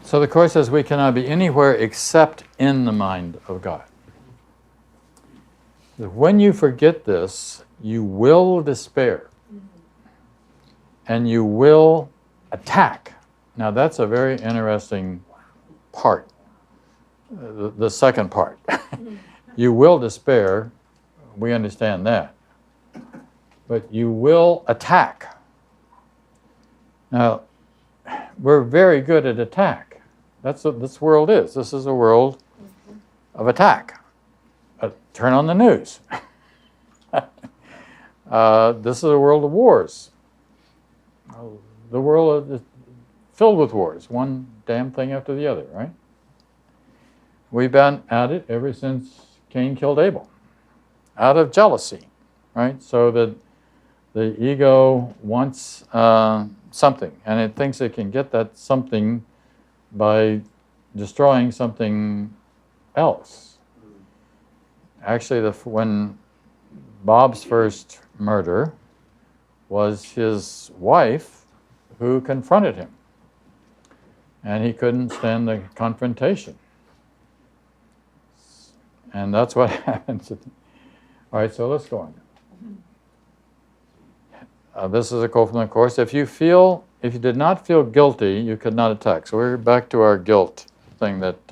So the Course says we cannot be anywhere except in the mind of God. When you forget this, you will despair. And you will attack. Now that's a very interesting part. The second part. You will despair. We understand that. But you will attack. Now, we're very good at attack. That's what this world is. This is a world of attack. Turn on the news. This is a world of wars. The world is filled with wars, one damn thing after the other, right? We've been at it ever since Cain killed Abel, out of jealousy, right? So that the ego wants something, and it thinks it can get that something by destroying something else. Actually, when Bob's first murder was his wife who confronted him. And he couldn't stand the confrontation. And that's what happens. All right, so let's go on. This is a quote from the Course. If you did not feel guilty, you could not attack. So we're back to our guilt thing that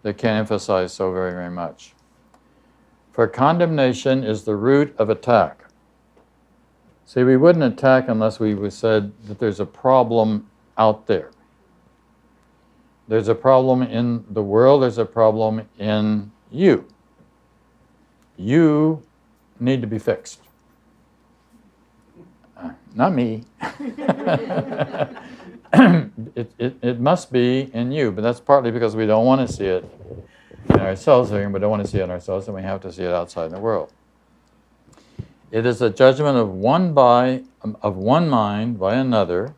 they can't emphasize so very, very much. For condemnation is the root of attack. See, we wouldn't attack unless we said that there's a problem out there. There's a problem in the world, there's a problem in you. You need to be fixed. Not me. It must be in you, but that's partly because we don't want to see it in ourselves, we don't want to see it in ourselves, and we have to see it outside in the world. It is a judgment of one mind by another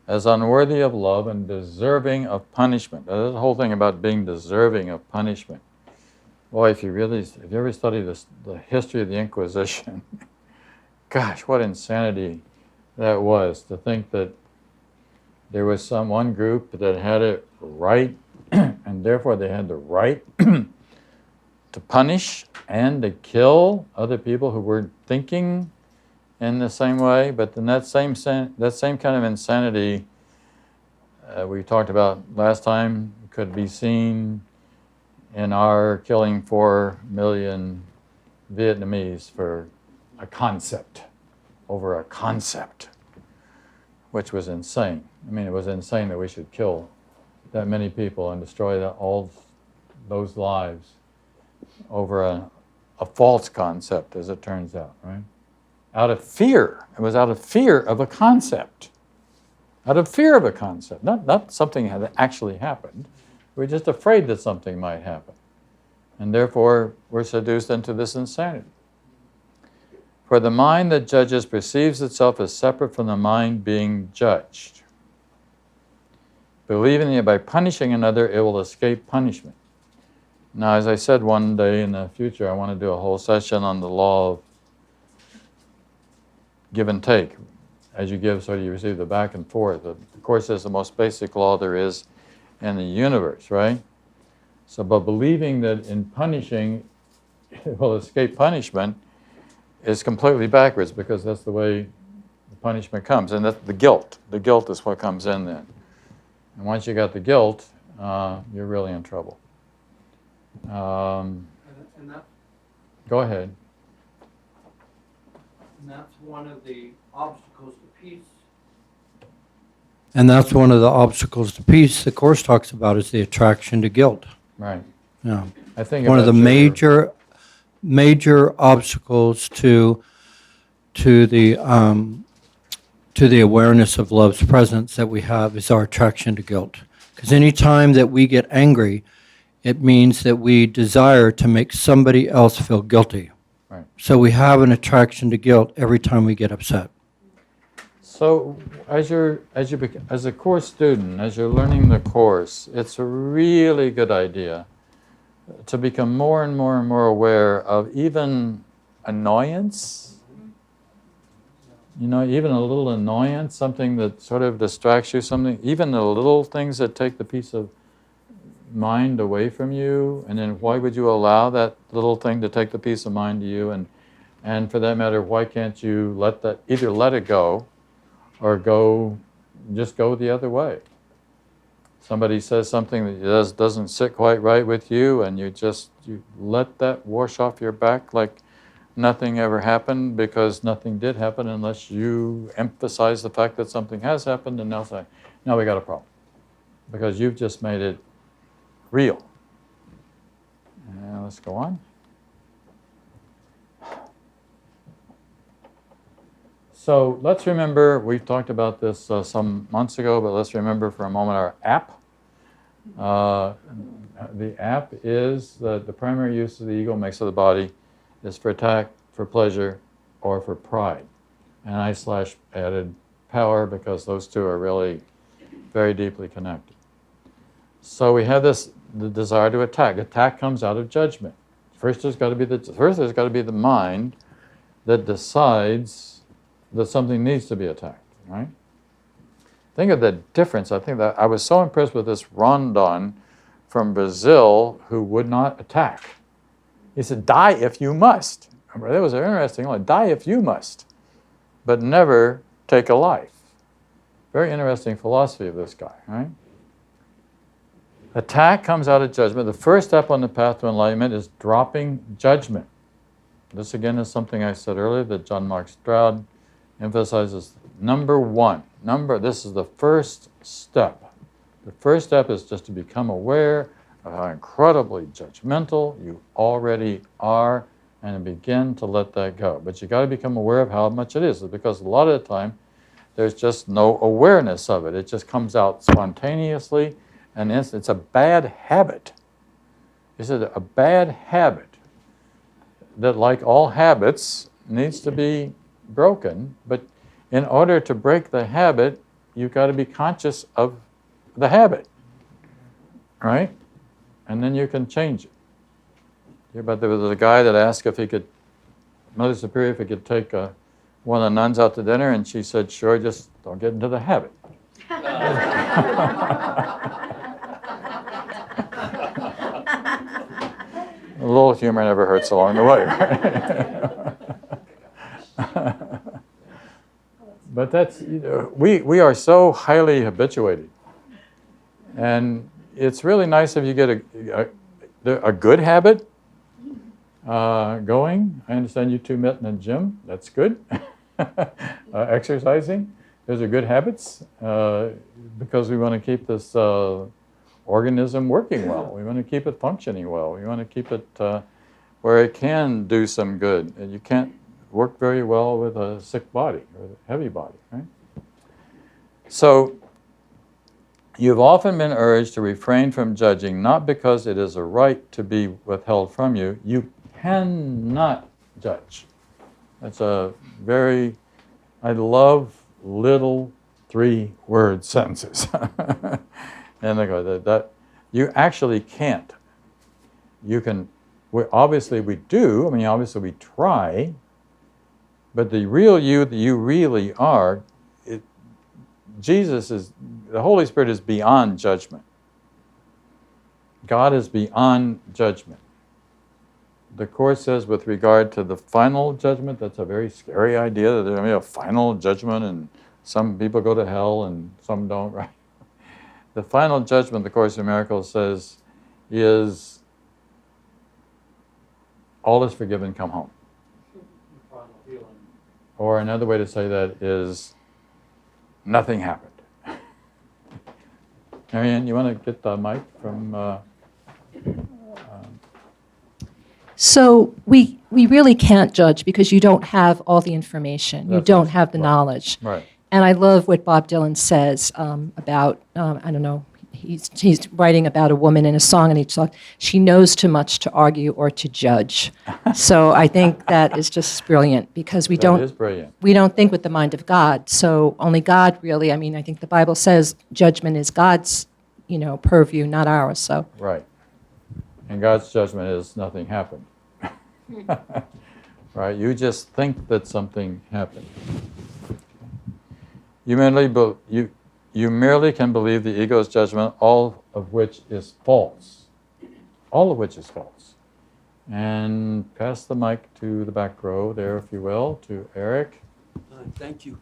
as unworthy of love and deserving of punishment. Now, there's a whole thing about being deserving of if you ever study the history of the Inquisition, gosh, what insanity that was, to think that there was one group that had it right, and therefore they had the right to punish and to kill other people who were thinking in the same way. But then that same kind of insanity we talked about last time could be seen in our killing 4 million Vietnamese for a concept, over a concept, which was insane. I mean, it was insane that we should kill that many people and destroy all those lives over a false concept, as it turns out, right? Out of fear. It was out of fear of a concept. Out of fear of a concept. Not something that actually happened. We're just afraid that something might happen. And therefore, we're seduced into this insanity. For the mind that judges perceives itself as separate from the mind being judged. Believing that by punishing another, it will escape punishment. Now, as I said one day in the future, I want to do a whole session on the law of give and take. As you give, so you receive, the back and forth. The Course is the most basic law there is in the universe, right? So, but believing that in punishing, it will escape punishment is completely backwards, because that's the way the punishment comes. And that's the guilt. The guilt is what comes in then. And once you got the guilt, you're really in trouble. And that, Go ahead. and that's one of the obstacles to peace. And that's one of the obstacles to peace the Course talks about, is the attraction to guilt. Right. Yeah. I think One of the about your- major obstacles to the awareness of love's presence that we have is our attraction to guilt. Because any time that we get angry, it means that we desire to make somebody else feel guilty. Right. So we have an attraction to guilt every time we get upset. So as a course student, as you're learning the course, it's a really good idea to become more and more and more aware of even annoyance. You know, even a little annoyance, something that sort of distracts you, something, even the little things that take the peace of mind away from you, and then why would you allow that little thing to take the peace of mind to you? And for that matter, why can't you either let it go or just go the other way? Somebody says something that doesn't sit quite right with you, and you let that wash off your back like nothing ever happened, because nothing did happen unless you emphasize the fact that something has happened, and now say, now we got a problem. Because you've just made it real. Let's go on. So let's remember, we talked about this some months ago, but let's remember for a moment our app. The app is the primary use of the ego makes of the body is for attack, for pleasure, or for pride. And I added power because those two are really very deeply connected. So we have the desire to attack. Attack comes out of judgment. First there's got to be the mind that decides that something needs to be attacked, right? Think of the difference. I think that I was so impressed with this Rondon from Brazil who would not attack. He said, die if you must. That was interesting. Like, die if you must, but never take a life. Very interesting philosophy of this guy, right? Attack comes out of judgment. The first step on the path to enlightenment is dropping judgment. This again is something I said earlier that John Mark Stroud emphasizes. Number one, this is the first step. The first step is just to become aware of how incredibly judgmental you already are and begin to let that go. But you got to become aware of how much it is, because a lot of the time there's just no awareness of it. It just comes out spontaneously, and it's a bad habit. It's a bad habit that, like all habits, needs to be broken. But in order to break the habit, you've got to be conscious of the habit, right? And then you can change it. But there was a guy that asked if he could, Mother Superior, if he could take one of the nuns out to dinner, and she said, sure, just don't get into the habit. A little humor never hurts along the way, right? But that's, we are so highly habituated. And it's really nice if you get a good habit going. I understand you two met in the gym. That's good. Exercising. Those are good habits because we want to keep this organism working well. We want to keep it functioning well. We want to keep it where it can do some good. And you can't work very well with a sick body or a heavy body, right? So you've often been urged to refrain from judging, not because it is a right to be withheld from you. You cannot judge. That's a very, I love little 3-word sentences. And they go, that you actually can't. You can, obviously we do, I mean, obviously we try, but the real you that you really are, the Holy Spirit is beyond judgment. God is beyond judgment. The Course says with regard to the final judgment, that's a very scary idea that there's going to be a final judgment and some people go to hell and some don't, right? The final judgment, the Course in Miracles says, is all is forgiven, come home. Or another way to say that is nothing happened. Marianne, you want to get the mic from... So we really can't judge because you don't have all the information. You don't have the knowledge. Right. And I love what Bob Dylan says about, I don't know, he's writing about a woman in a song, and he talks, she knows too much to argue or to judge. So I think that is just brilliant, because That is brilliant. we don't think with the mind of God. So only God really, I mean, I think the Bible says judgment is God's, purview, not ours. So Right. And God's judgment is nothing happened. Right? You just think that something happened. You merely can believe the ego's judgment, all of which is false. All of which is false. And pass the mic to the back row there, if you will, to Eric. Thank you.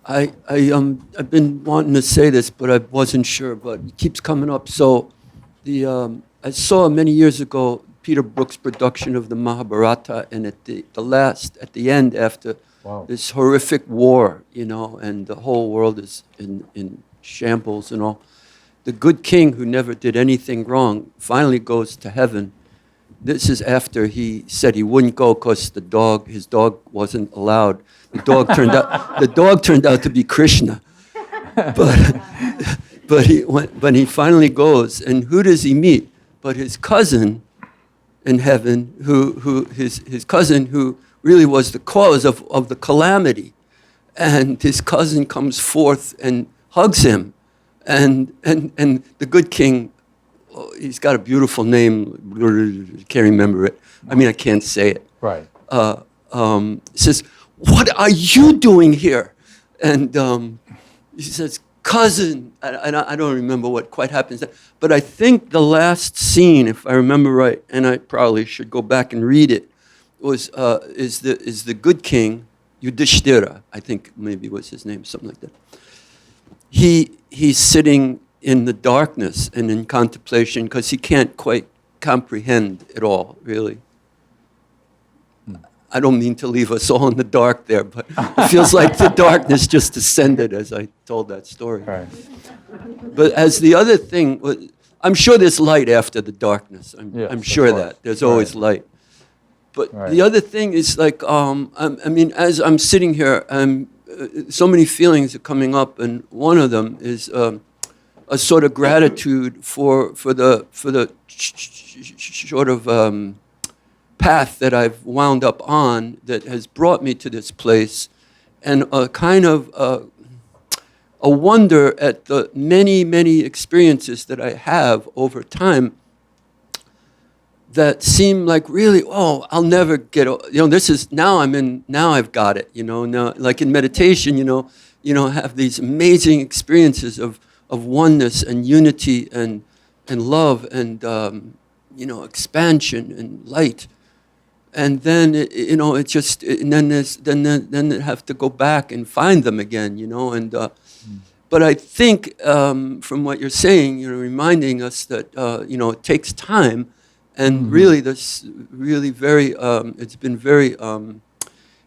I've been wanting to say this, but I wasn't sure, but it keeps coming up. So I saw many years ago Peter Brook's production of the Mahabharata, and at the end, after Wow. this horrific war, and the whole world is in shambles and all, the good king who never did anything wrong finally goes to heaven. This is after he said he wouldn't go because his dog wasn't allowed. The dog turned out to be Krishna. But when he finally goes, and who does he meet? But his cousin in heaven, his cousin who really was the cause of the calamity. And his cousin comes forth and hugs him. And the good king, he's got a beautiful name, can't remember it. I mean, I can't say it. Right. Says, "What are you doing here?" And he says, "Cousin," and I don't remember what quite happens, but I think the last scene, if I remember right, and I probably should go back and read it, is the good king, Yudhishthira, I think maybe was his name, something like that. He's sitting in the darkness and in contemplation because he can't quite comprehend it all, really. I don't mean to leave us all in the dark there, but it feels like the darkness just descended as I told that story. Right. But as the other thing, I'm sure there's light after the darkness. Yes, I'm of sure course. that. There's always light. But Right. the other thing is like, I mean, as I'm sitting here, so many feelings are coming up, and one of them is a sort of gratitude for the sort of path that I've wound up on that has brought me to this place, and a kind of a wonder at the many experiences that I have over time that seem like really, I'll never get, this is, now I've got it, now, like in meditation, have these amazing experiences of oneness and unity and love and, expansion and light. And then, it just, and then I have to go back and find them again, and, but I think from what you're saying, reminding us that, it takes time. And really, this really very, it's been very,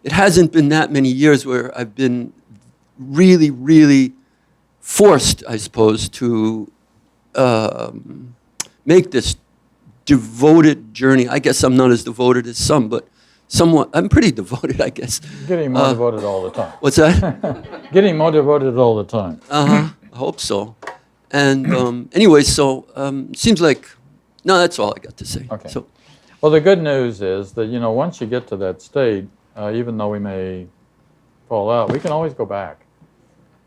it hasn't been that many years where I've been really forced, I suppose, to make this devoted journey. I guess I'm not as devoted as some, but somewhat, I'm pretty devoted, I guess. Getting more devoted all the time. What's that? Getting more devoted all the time. I hope so. And anyway, so seems like, no, that's all I got to say. Okay. So, Well, the good news is that, once you get to that state, even though we may fall out, we can always go back.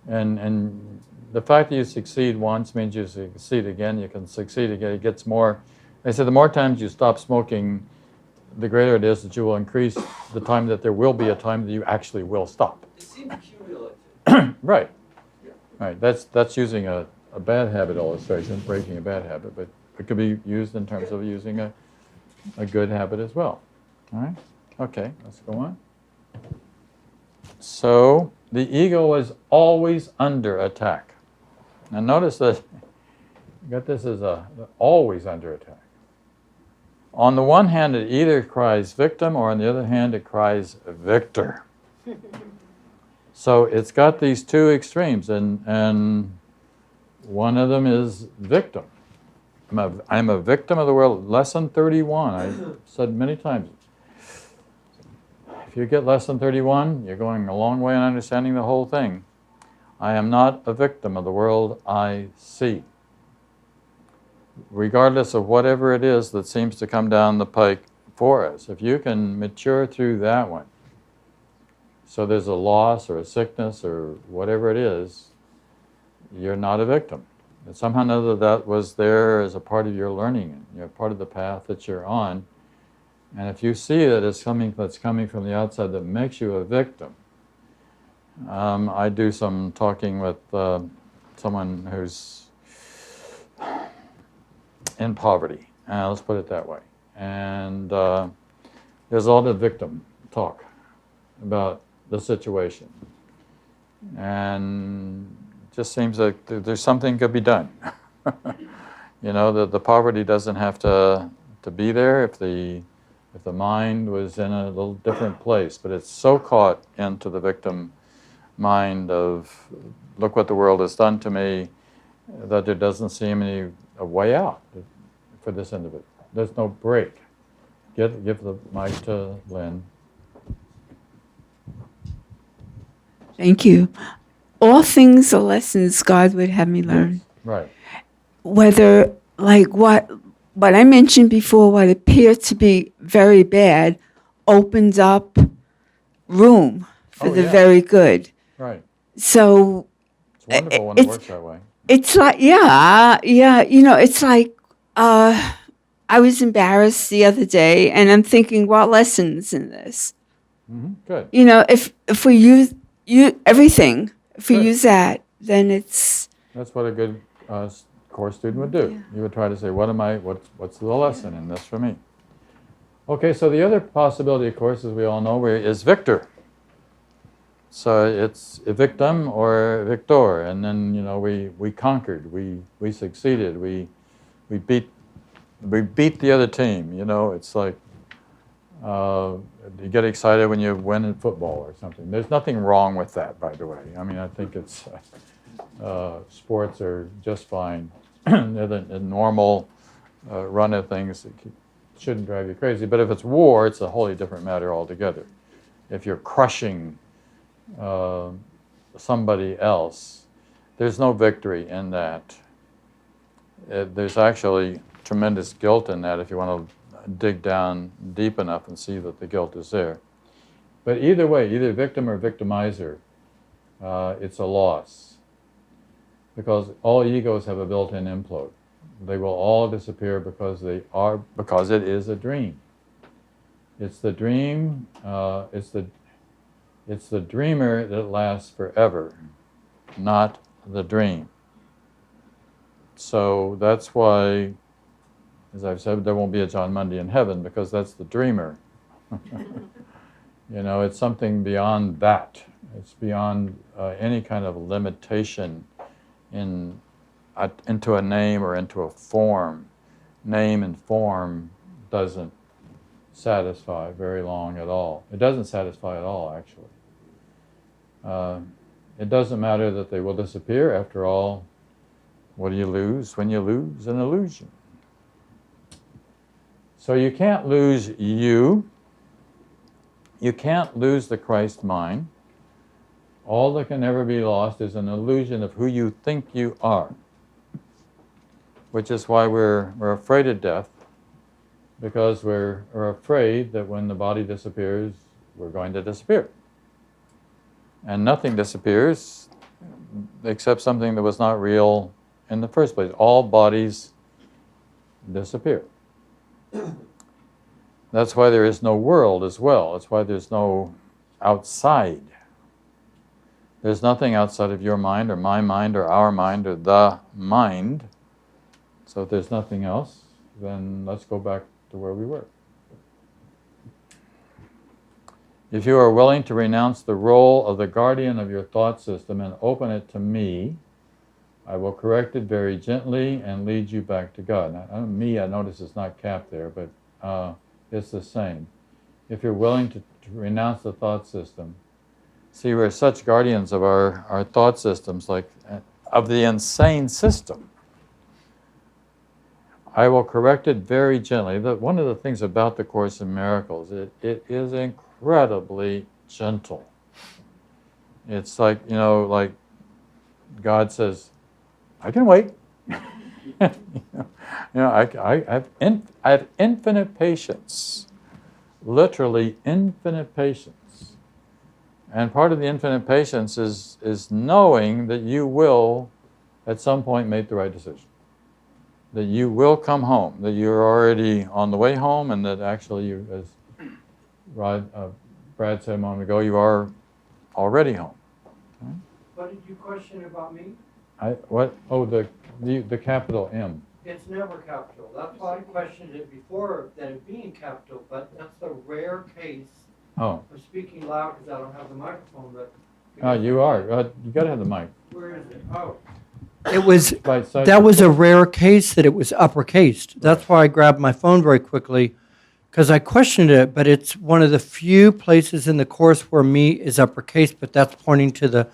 And the fact that you succeed once means you succeed again, you can succeed again. It gets more, they say the more times you stop smoking, the greater it is that you will increase the time that there will be a time that you actually will stop. it seems cumulative. Right. Right. That's using a bad habit illustration, breaking a bad habit, but it could be used in terms of using a good habit as well. All right? Okay, let's go on. So, the ego is always under attack. Now notice that you got this as always under attack. On the one hand, it either cries victim, or on the other hand, it cries victor. So it's got these two extremes, and one of them is victim. I'm a victim of the world. Lesson 31, I said many times. If you get lesson 31, you're going a long way in understanding the whole thing. I am not a victim of the world I see. regardless of whatever it is that seems to come down the pike for us, if you can mature through that one, so there's a loss or a sickness or whatever it is, you're not a victim. And somehow or another that was there as a part of your learning, you're part of the path that you're on. And if you see that it's something that's coming from the outside that makes you a victim, I do some talking with someone who's in poverty, let's put it that way. And there's all the victim talk about the situation. And it just seems like there's something could be done. You know, the poverty doesn't have to be there if the mind was in a little different place, but it's so caught into the victim mind of, look what the world has done to me, that there doesn't seem a way out for this individual. There's no break. Give the mic to Lynn. Thank you. All things are lessons God would have me learn. Right. Whether, like what I mentioned before, what appeared to be very bad opens up room for Oh, the yeah. very good. Right. So It's wonderful when it works that way. it's like, yeah, you know, it's like, I was embarrassed the other day, and I'm thinking, what lessons in this? Good. You know, if we use everything, if we Good. use that, then it's That's what a good course student would do. Yeah. You would try to say, what's the lesson in this for me? Okay, so the other possibility, of course, as we all know, is victor. So it's a victim or a victor, and then, you know, we conquered, we succeeded, we beat the other team. You know, it's like you get excited when you win in football or something. There's nothing wrong with that, by the way. I mean, I think it's sports are just fine. They're the normal run of things that shouldn't drive you crazy. But if it's war, it's a wholly different matter altogether. If you're crushing somebody else, there's no victory in that. There's actually tremendous guilt in that if you want to dig down deep enough and see that the guilt is there. But either way, either victim or victimizer, it's a loss. Because all egos have a built-in implode. They will all disappear because it is a dream. It's the dream, it's the dreamer that lasts forever, not the dream. So that's why, as I've said, there won't be a John Mundy in heaven, because that's the dreamer. You know, it's something beyond that. It's beyond any kind of limitation into a name or into a form. Name and form doesn't satisfy very long at all. It doesn't satisfy at all, actually. It doesn't matter that they will disappear. After all, what do you lose when you lose an illusion? So you can't lose you. You can't lose the Christ mind. All that can ever be lost is an illusion of who you think you are, which is why we're afraid of death, because we're afraid that when the body disappears, we're going to disappear. And nothing disappears except something that was not real in the first place. All bodies disappear. That's why there is no world as well. That's why there's no outside. There's nothing outside of your mind or my mind or our mind or the mind. So if there's nothing else, then let's go back to where we were. If you are willing to renounce the role of the guardian of your thought system and open it to me, I will correct it very gently and lead you back to God. Now, me, I notice it's not capped there, but it's the same. If you're willing to renounce the thought system, see, we're such guardians of our thought systems, like of the insane system. I will correct it very gently. One of the things about the Course in Miracles, it is incredibly gentle. It's like, you know, like God says, I can wait. You know, I have infinite patience, literally infinite patience. And part of the infinite patience is knowing that you will, at some point, make the right decision. That you will come home, that you're already on the way home, and that actually, you, as Brad said a moment ago, you are already home. What did you question about me? The capital M. It's never capital. That's why I questioned it before, that it being capital, but that's the rare case. Oh. I'm speaking loud because I don't have the microphone, but. You are. You got to have the mic. Where is it? Oh. It was, Right side. that was a rare case that it was uppercased. That's why I grabbed my phone very quickly, because I questioned it, but it's one of the few places in the Course where me is uppercased, but that's pointing to the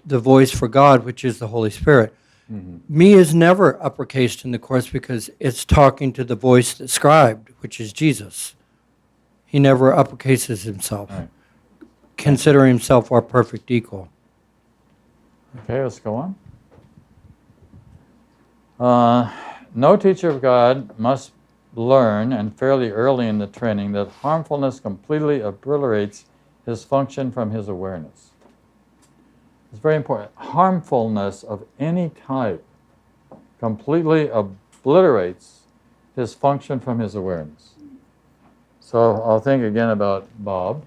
voice for God, which is the Holy Spirit. Mm-hmm. Me is never uppercased in the Course because it's talking to the voice that's scribed, which is Jesus. He never uppercases himself, Right. considering himself our perfect equal. Okay, let's go on. No teacher of God must learn, and fairly early in the training, that harmfulness completely obliterates his function from his awareness. It's very important. Harmfulness of any type completely obliterates his function from his awareness. So I'll think again about Bob,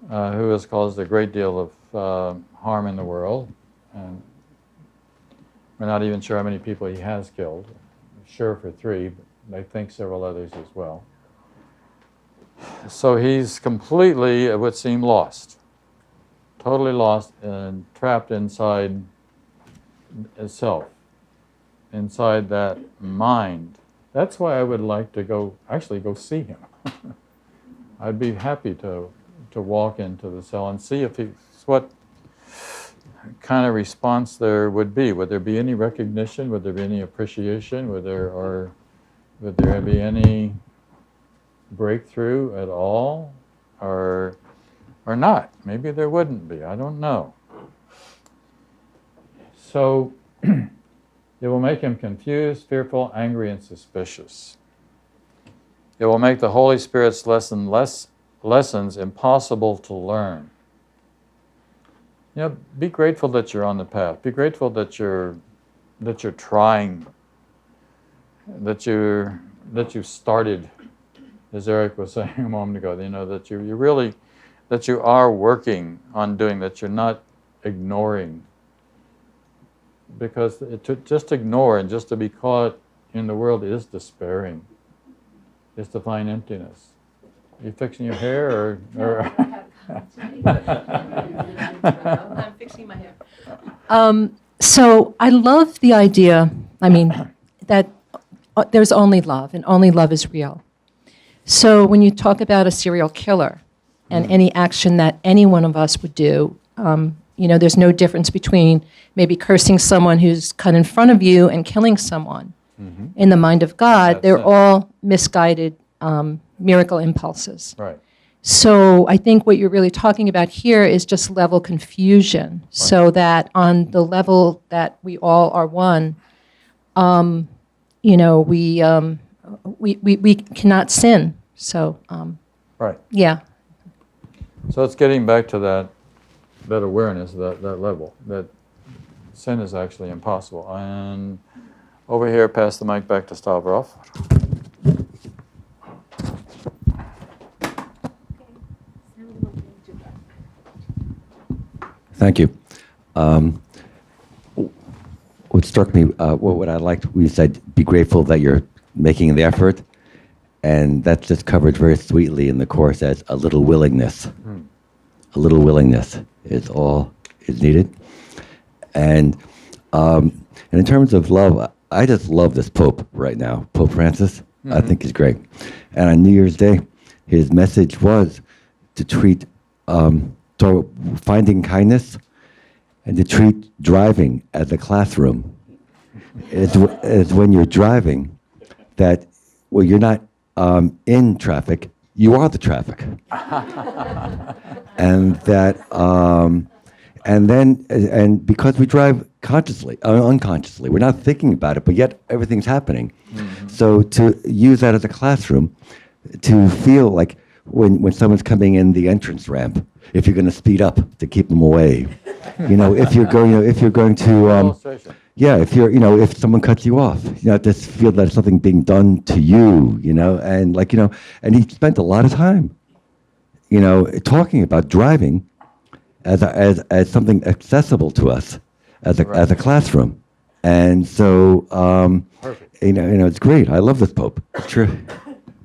who has caused a great deal of harm in the world. And we're not even sure how many people he has killed. Sure for 3, but I think several others as well. So he's completely, it would seem, lost. Totally lost and trapped inside itself, inside that mind. That's why I would like to actually go see him. I'd be happy to walk into the cell and see if what kind of response there would be. Would there be any recognition? Would there be any appreciation? Would there be any breakthrough at all? Or not? Maybe there wouldn't be. I don't know. So it will make him confused, fearful, angry, and suspicious. It will make the Holy Spirit's lessons impossible to learn. Be grateful that you're on the path. Be grateful that you're trying, that you started, as Eric was saying a moment ago. That you are working on doing, that you're not ignoring. Because to just ignore and just to be caught in the world is despairing. Is to find emptiness. Are you fixing your hair or I'm fixing my hair. So I love the idea, that there's only love, and only love is real. So when you talk about a serial killer and any action that any one of us would do, there's no difference between maybe cursing someone who's cut in front of you and killing someone. Mm-hmm. In the mind of God, they're all misguided miracle impulses. Right. So I think what you're really talking about here is just level confusion, right. So that on the level that we all are one, we cannot sin. So right. Yeah. So it's getting back to that awareness, that level, that sin is actually impossible. And over here, pass the mic back to Stavrov. Thank you. What struck me, what I liked, we said, be grateful that you're making the effort, and that's just covered very sweetly in the Course as a little willingness. A little willingness is all is needed. And in terms of love, I just love this Pope right now, Pope Francis. Mm-hmm. I think he's great. And on New Year's Day, his message was to treat finding kindness and to treat driving as a classroom. It's when you're driving that, well, you're not in traffic, you are the traffic. And that, And then, and because we drive consciously, unconsciously, we're not thinking about it, but yet everything's happening. So to use that as a classroom, to feel like when someone's coming in the entrance ramp, if you're going to speed up to keep them away, if you're going to, Illustration. yeah, if someone cuts you off, just feel that it's something being done to you, and and he spent a lot of time, talking about driving as something accessible to us as a classroom, and so Perfect. it's great. I love this Pope. It's true.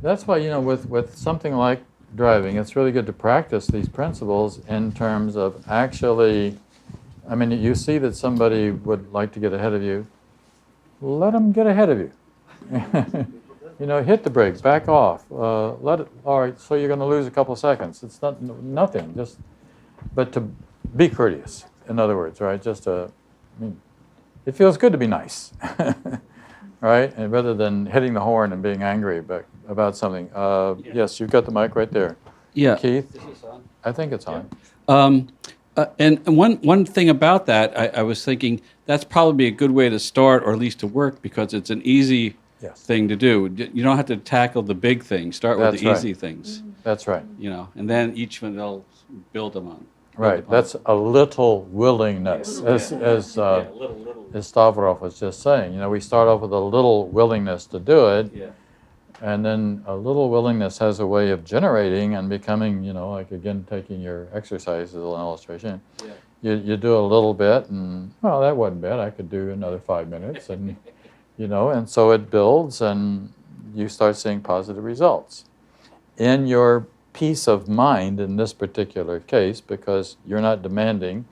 That's why, with something like driving, it's really good to practice these principles in terms of actually, I mean, you see that somebody would like to get ahead of you, let them get ahead of you. Hit the brakes, back off, all right, so you're going to lose a couple of seconds. It's nothing, but to be courteous, in other words, right? It feels good to be nice, right? And rather than hitting the horn and being angry about something. Yes, you've got the mic right there. Yeah. Keith? I think it's on. And one thing about that, I was thinking that's probably a good way to start, or at least to work, because it's an easy thing to do. You don't have to tackle the big things. Start with That's the right. easy things. That's right. And then each one they'll build them on. Right. That's a little willingness, as Stavrov was just saying. We start off with a little willingness to do it, and then a little willingness has a way of generating and becoming, like again, taking your exercise as an illustration. You do a little bit, and well, that wasn't bad. I could do another 5 minutes, and and so it builds, and you start seeing positive results in your peace of mind in this particular case, because you're not demanding.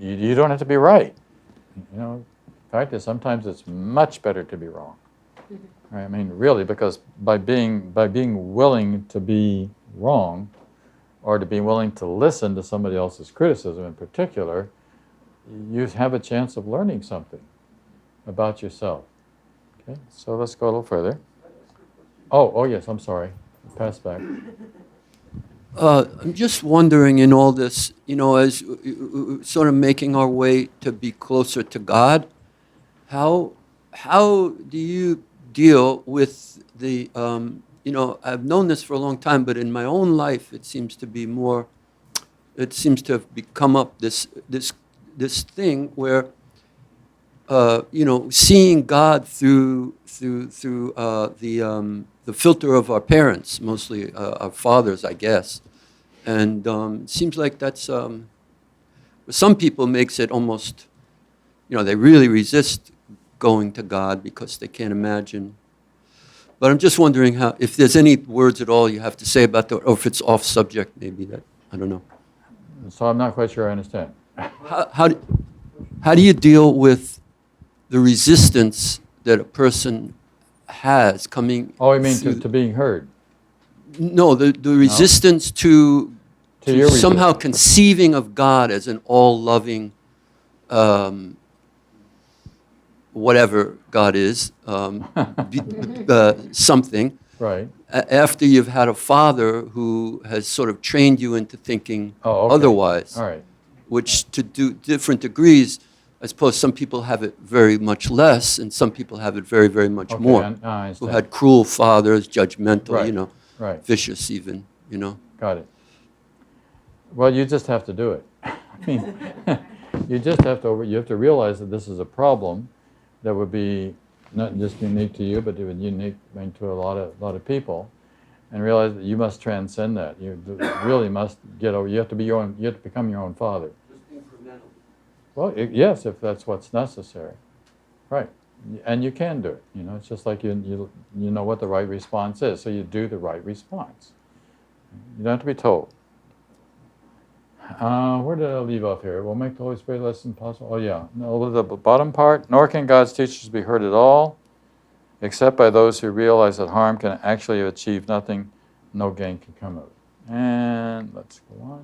You don't have to be right. In fact, sometimes it's much better to be wrong. Right? I mean, really, because by being willing to be wrong, or to be willing to listen to somebody else's criticism in particular, you have a chance of learning something about yourself. Okay, so let's go a little further. Oh yes, I'm sorry. Pass back. I'm just wondering in all this, as sort of making our way to be closer to God, how do you deal with the, I've known this for a long time, but in my own life it seems to have become up this thing where, seeing God through the filter of our parents, mostly our fathers, I guess. And it seems like that's, some people makes it almost, they really resist going to God because they can't imagine. But I'm just wondering if there's any words at all you have to say about that, or if it's off subject, maybe that, I don't know. So I'm not quite sure I understand. How do you deal with the resistance that a person has coming? Oh, you mean to being heard? No, the resistance to your somehow resistance. conceiving of God as an all-loving, whatever God is, something. Right. After you've had a father who has sort of trained you into thinking Okay. otherwise, All right. which to do different degrees, I suppose some people have it very much less, and some people have it very, very much Okay, more. I Who understand. had cruel fathers, judgmental, Right. Right. vicious even, Got it. Well, you just have to do it. I mean, you have to realize that this is a problem that would be not just unique to you, but it would be unique to a lot of people, and realize that you must transcend that. You really must get over. You have to become your own father. Well, yes, if that's what's necessary, right? And you can do it. It's just like you know what the right response is, so you do the right response. You don't have to be told. Where did I leave off here? We'll make the Holy Spirit less impossible. Oh yeah, no, the bottom part. Nor can God's teachers be heard at all, except by those who realize that harm can actually achieve nothing, no gain can come of it. And let's go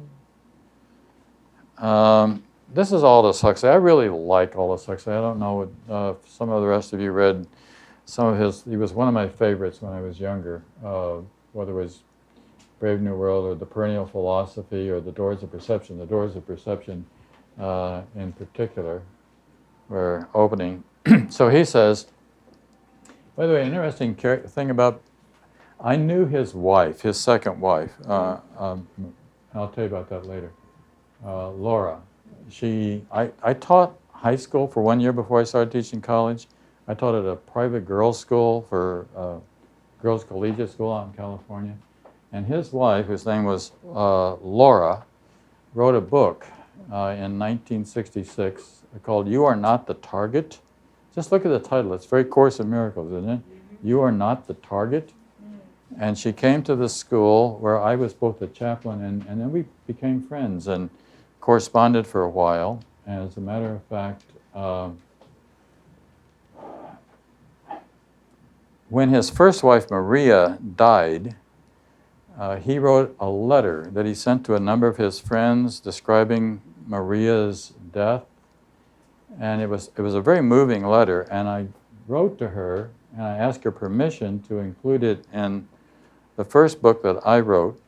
on. This is Aldous Huxley. I really like Aldous Huxley. I don't know what some of the rest of you read some of his. He was one of my favorites when I was younger, whether it was Brave New World or The Perennial Philosophy or The Doors of Perception. The Doors of Perception in particular. We're opening. So he says, by the way, an interesting thing about, I knew his wife, his second wife. I'll tell you about that later. Laura. I taught high school for 1 year before I started teaching college. I taught at a private girls' school for girls' collegiate school out in California. And his wife, whose name was Laura, wrote a book in 1966 called You Are Not the Target. Just look at the title. It's very Course in Miracles, isn't it? You Are Not the Target. And she came to the school where I was both a chaplain and then we became friends and corresponded for a while. And as a matter of fact, when his first wife, Maria, died, he wrote a letter that he sent to a number of his friends describing Maria's death. And it was a very moving letter. And I wrote to her and I asked her permission to include it in the first book that I wrote,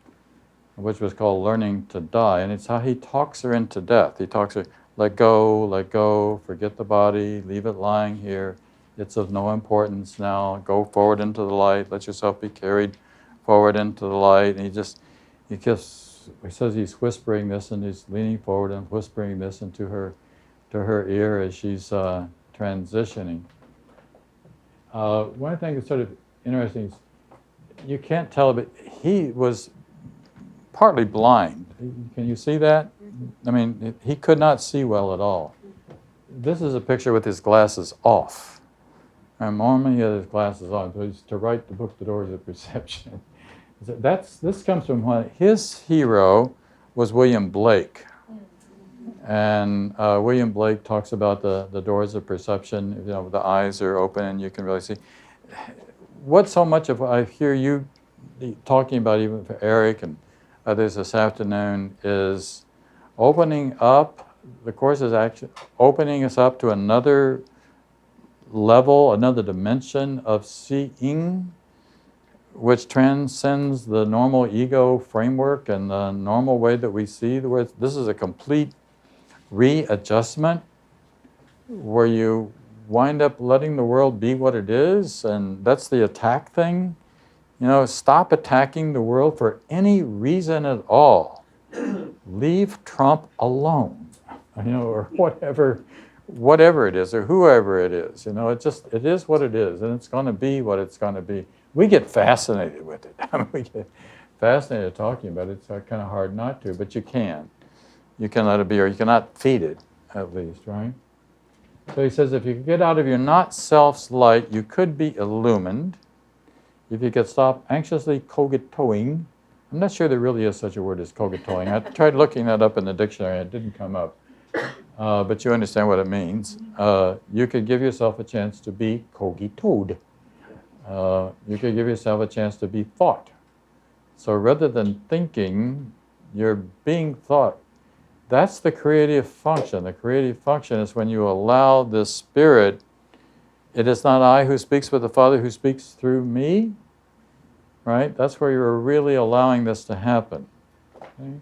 which was called Learning to Die. And it's how he talks her into death. He talks her, let go, forget the body, leave it lying here. It's of no importance now. Go forward into the light. Let yourself be carried forward into the light. And he says he's whispering this and he's leaning forward and whispering this into her ear as she's transitioning. One thing that's sort of interesting is you can't tell, but he was partly blind. Can you see that? I mean, he could not see well at all. This is a picture with his glasses off. And normally he had his glasses on, so he's to write the book, The Doors of Perception. This comes from his hero was William Blake. And William Blake talks about the doors of perception. You know, the eyes are open and you can really see. What so much of what I hear you talking about, even for Eric and others this afternoon, is opening up, the Course is actually opening us up to another level, another dimension of seeing, which transcends the normal ego framework and the normal way that we see the world. This is a complete readjustment where you wind up letting the world be what it is, and that's the attack thing. You know, stop attacking the world for any reason at all. Leave Trump alone, you know, or whatever it is, or whoever it is. You know, it is what it is, and it's going to be what it's going to be. We get fascinated with it. I mean, we get fascinated talking about it. It's kind of hard not to, but you can. You can let it be, or you cannot feed it, at least, right? So he says, if you get out of your not-self's light, you could be illumined. If you could stop anxiously cogitoing, I'm not sure there really is such a word as cogitoing. I tried looking that up in the dictionary, it didn't come up. But you understand what it means. You could give yourself a chance to be cogitoed. You could give yourself a chance to be thought. So rather than thinking, you're being thought. That's the creative function. The creative function is when you allow the Spirit. It is not I who speaks, but the Father who speaks through me. Right? That's where you're really allowing this to happen. Okay?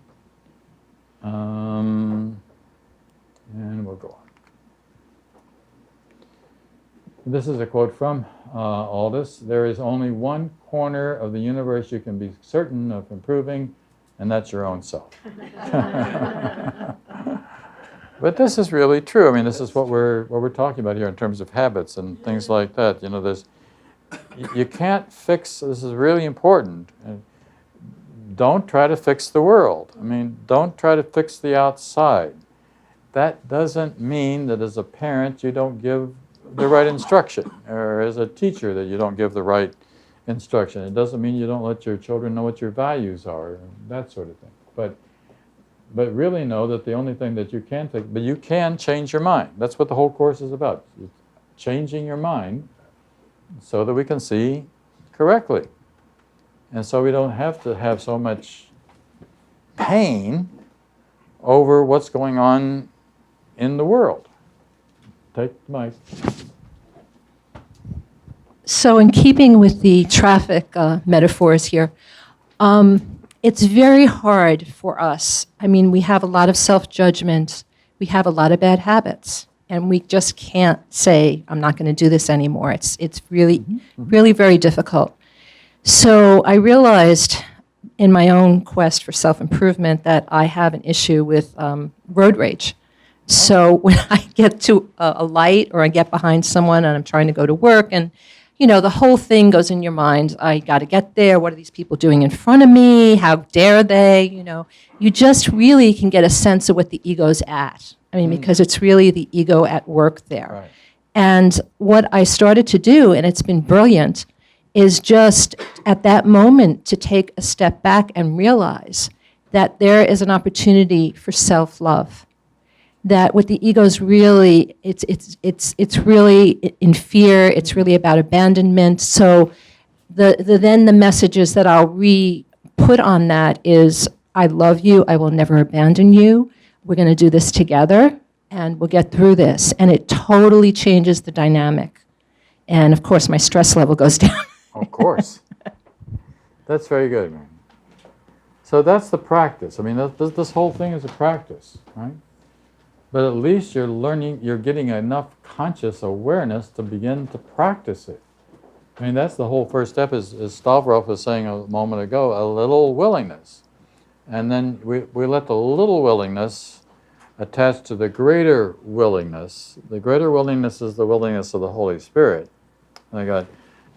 And we'll go on. This is a quote from Aldous. There is only one corner of the universe you can be certain of improving, and that's your own self. But this is really true. I mean, this is what we're talking about here in terms of habits and things like that. You know, you can't fix. This is really important. Don't try to fix the world. I mean, don't try to fix the outside. That doesn't mean that as a parent you don't give the right instruction, or as a teacher that you don't give the right instruction. It doesn't mean you don't let your children know what your values are, and that sort of thing. But really know that the only thing that you can fix, but you can change your mind. That's what the whole Course is about. It's changing your mind so that we can see correctly. And so we don't have to have so much pain over what's going on in the world. Take the mic. So in keeping with the traffic metaphors here, it's very hard for us. I mean, we have a lot of self-judgment. we have a lot of bad habits. And we just can't say, I'm not going to do this anymore. It's really, really very difficult. So I realized in my own quest for self-improvement that I have an issue with road rage. So when I get to a light or I get behind someone and I'm trying to go to work and, the whole thing goes in your mind. I got to get there. What are these people doing in front of me? How dare they? You just really can get a sense of what the ego's at. I mean, because it's really the ego at work there. Right. And what I started to do, and it's been brilliant, is just at that moment to take a step back and realize that there is an opportunity for self-love. That what the ego's really, it's really in fear. It's really about abandonment. So then the messages that I'll put on that is, I love you. I will never abandon you. We're going to do this together, and we'll get through this. And it totally changes the dynamic. And of course, my stress level goes down. Of course. That's very good, man. So that's the practice. I mean, this whole thing is a practice, right? But at least you're learning, you're getting enough conscious awareness to begin to practice it. I mean, that's the whole first step, as Stavros was saying a moment ago, a little willingness. And then we let the little willingness attach to the greater willingness. The greater willingness is the willingness of the Holy Spirit, to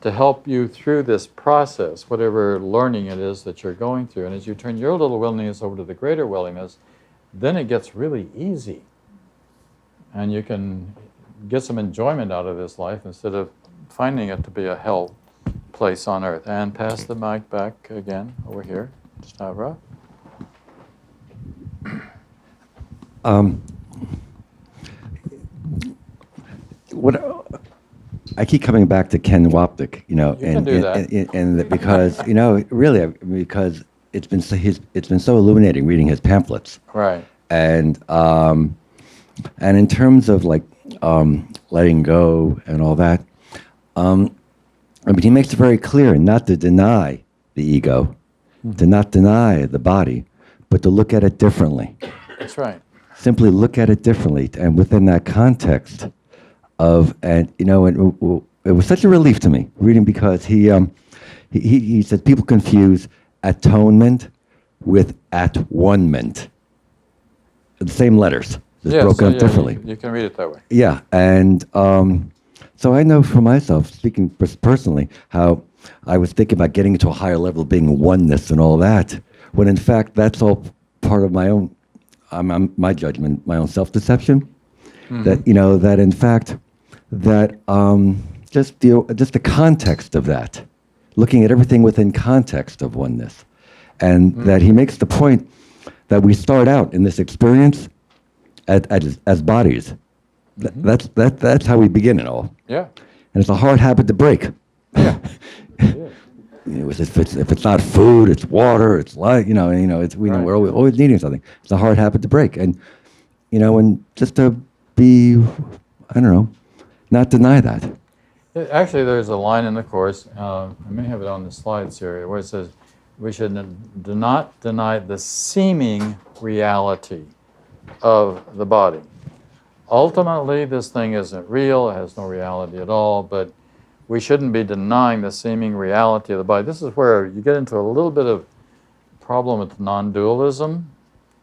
help you through this process, whatever learning it is that you're going through. And as you turn your little willingness over to the greater willingness, then it gets really easy. And you can get some enjoyment out of this life instead of finding it to be a hell place on earth. And pass the mic back again over here, Stavros. What I keep coming back to Ken Wapnick, can do that. and because really because it's been so illuminating reading his pamphlets, Right. and in terms of letting go and all that, I mean, he makes it very clear not to deny the ego, to not deny the body, but to look at it differently. That's right. Simply look at it differently, and within that context of, and it was such a relief to me reading, because he said people confuse atonement with at-one-ment. The same letters, just broken up differently. You can read it that way. Yeah, and so I know for myself, speaking personally, how I was thinking about getting into a higher level of being oneness and all that, when in fact that's all part of my own, my judgment, my own self-deception. That that in fact, that just the context of that, looking at everything within context of oneness, and that he makes the point that we start out in this experience as bodies. That's how we begin it all. Yeah. And it's a hard habit to break. Yeah. If it's not food, it's water, it's light. It's we're always needing something. It's a hard habit to break, and and just to be, I don't know, not deny that. Actually, there's a line in the Course, I may have it on the slides here, where it says, we should not deny the seeming reality of the body. Ultimately, this thing isn't real, it has no reality at all, but we shouldn't be denying the seeming reality of the body. This is where you get into a little bit of problem with non-dualism,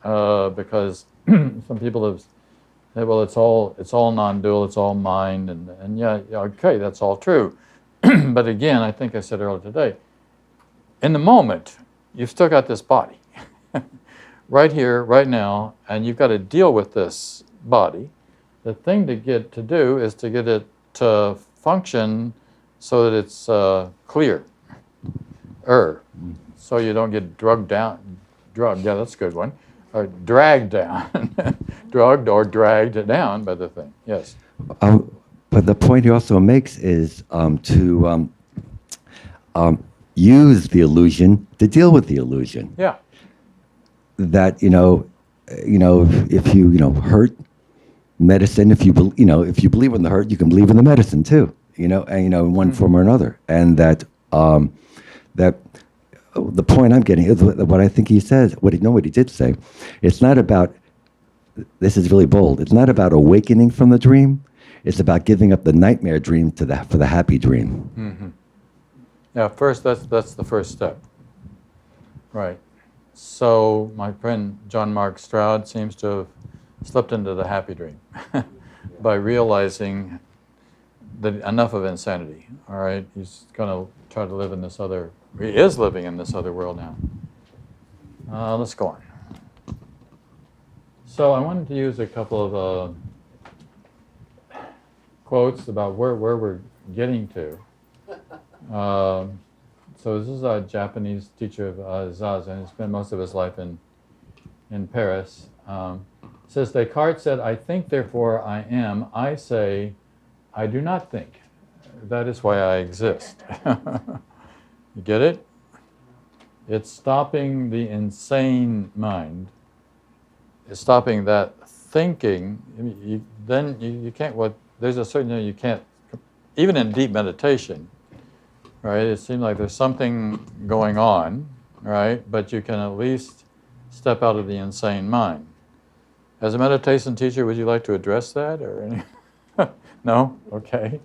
because some people have said, well, it's all non-dual, it's all mind, and yeah, okay, that's all true. But again, I think I said earlier today, in the moment, you've still got this body, right here, right now, and you've got to deal with this body. The thing to do is to get it to function so that it's clear, so you don't get drugged, yeah, that's a good one, or dragged down, drugged or dragged down by the thing, yes. But the point he also makes is to use the illusion to deal with the illusion. Yeah. That if you hurt, medicine. If you believe in the hurt, you can believe in the medicine too. In one form or another. And that the point I'm getting is what I think he says. What he did say. It's not about this is really bold. It's not about awakening from the dream. It's about giving up the nightmare dream for the happy dream. Mm-hmm. Yeah, first, that's the first step. Right. So my friend John Mark Stroud seems to have slipped into the happy dream by realizing that enough of insanity. All right, he's going to try to live in this other. He is living in this other world now. Let's go on. So I wanted to use a couple of quotes about where we're getting to. So this is a Japanese teacher of Zazen. He spent most of his life in Paris. Says, Descartes said, I think, therefore I am. I say, I do not think. That is why I exist. You get it? It's stopping the insane mind. It's stopping that thinking. I mean, then you can't, there's a certain, you can't, even in deep meditation, right? It seems like there's something going on, right? But you can at least step out of the insane mind. As a meditation teacher, would you like to address that, or any? No? Okay.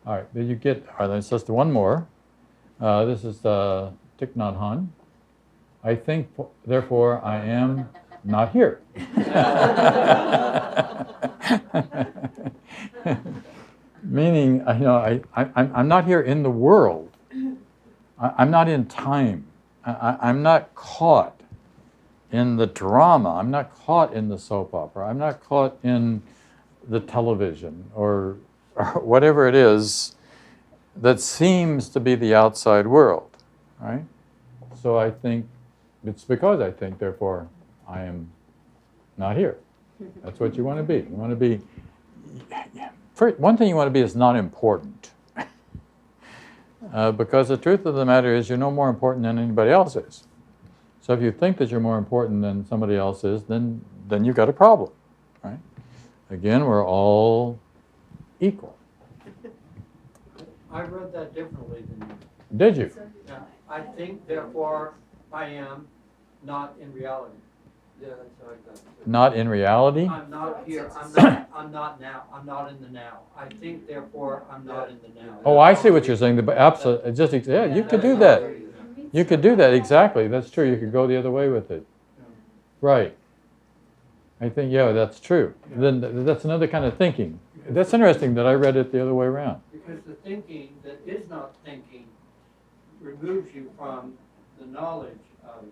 All right. Did you get? All right. Let's just do one more. This is Thich Nhat Hanh. I think, therefore, I am not here. Meaning, I'm not here in the world. I'm not in time. I'm not caught in the drama. I'm not caught in the soap opera. I'm not caught in the television or whatever it is that seems to be the outside world, right? So I think it's because I think, therefore, I am not here. That's what you want to be. You want to be. One thing you want to be is not important. Because the truth of the matter is you're no more important than anybody else is. So if you think that you're more important than somebody else is, then you've got a problem, right? Again, we're all equal. I read that differently than you. Did you? Yeah. I think, therefore, I am not in reality. Yeah, that's how I got it. Not in reality? I'm not here. I'm not now. I'm not in the now. I think, therefore, I'm not in the now. Oh, I see what you're saying. But absolutely, yeah, you could do that. You could do that, exactly. That's true. You could go the other way with it. Right. I think, yeah, that's true. Then that's another kind of thinking. That's interesting that I read it the other way around. Because the thinking that is not thinking removes you from the knowledge of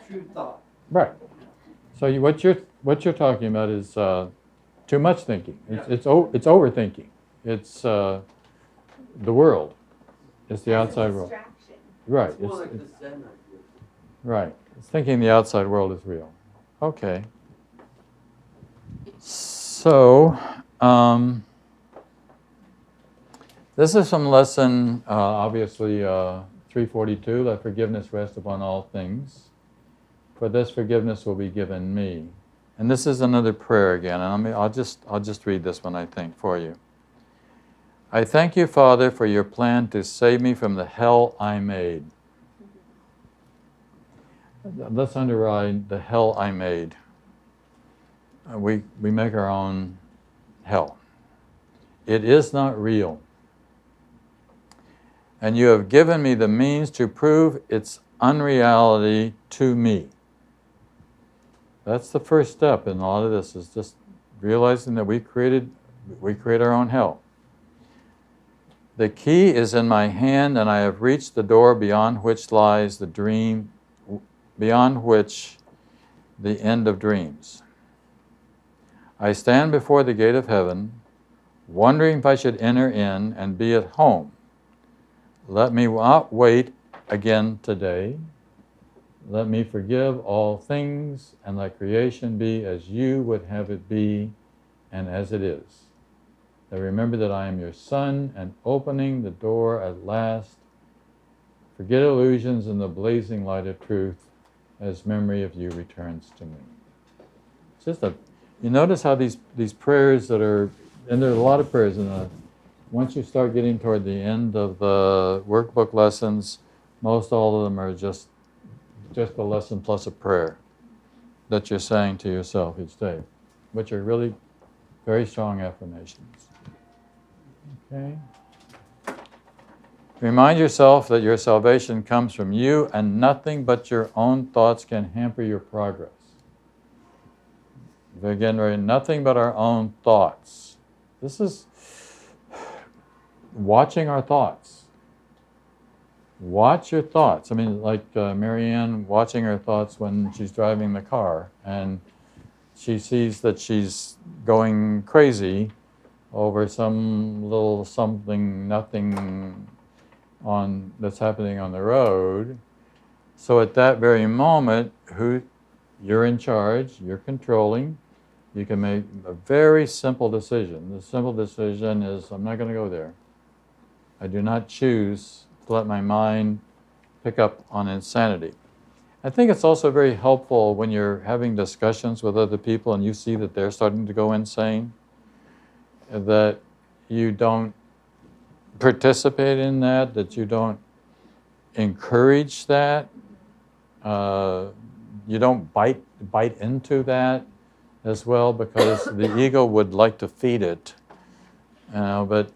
true thought. Right. So what you're talking about is too much thinking. It's overthinking. It's the world. It's the outside world. Right. It's more like the Zen idea. Right. It's thinking the outside world is real. Okay. So this is from lesson, obviously, 342. Let forgiveness rest upon all things. For this forgiveness will be given me. And this is another prayer again. And I'll just read this one, I think, for you. I thank you, Father, for your plan to save me from the hell I made. Let's underline the hell I made. We make our own hell. It is not real. And you have given me the means to prove its unreality to me. That's the first step in a lot of this, is just realizing that we create our own hell. The key is in my hand, and I have reached the door beyond which lies the dream, beyond which the end of dreams. I stand before the gate of heaven, wondering if I should enter in and be at home. Let me not wait again today. Let me forgive all things, and let creation be as you would have it be, and as it is. Now remember that I am your son, and opening the door at last. Forget illusions in the blazing light of truth, as memory of you returns to me. It's just you notice how these prayers that are, and there are a lot of prayers in the, once you start getting toward the end of the workbook lessons, most all of them are just a lesson plus a prayer. that you're saying to yourself each day, which are really very strong affirmations. Okay? Remind yourself that your salvation comes from you and nothing but your own thoughts can hamper your progress. Again, nothing but our own thoughts. This is watching our thoughts. Watch your thoughts. I mean, like Marianne watching her thoughts when she's driving the car and she sees that she's going crazy over some little something, nothing that's happening on the road. So at that very moment, you're in charge, you're controlling, you can make a very simple decision. The simple decision is, I'm not going to go there. I do not choose to let my mind pick up on insanity. I think it's also very helpful when you're having discussions with other people and you see that they're starting to go insane, that you don't participate in that you don't encourage that, you don't bite into that as well, because the ego would like to feed it. But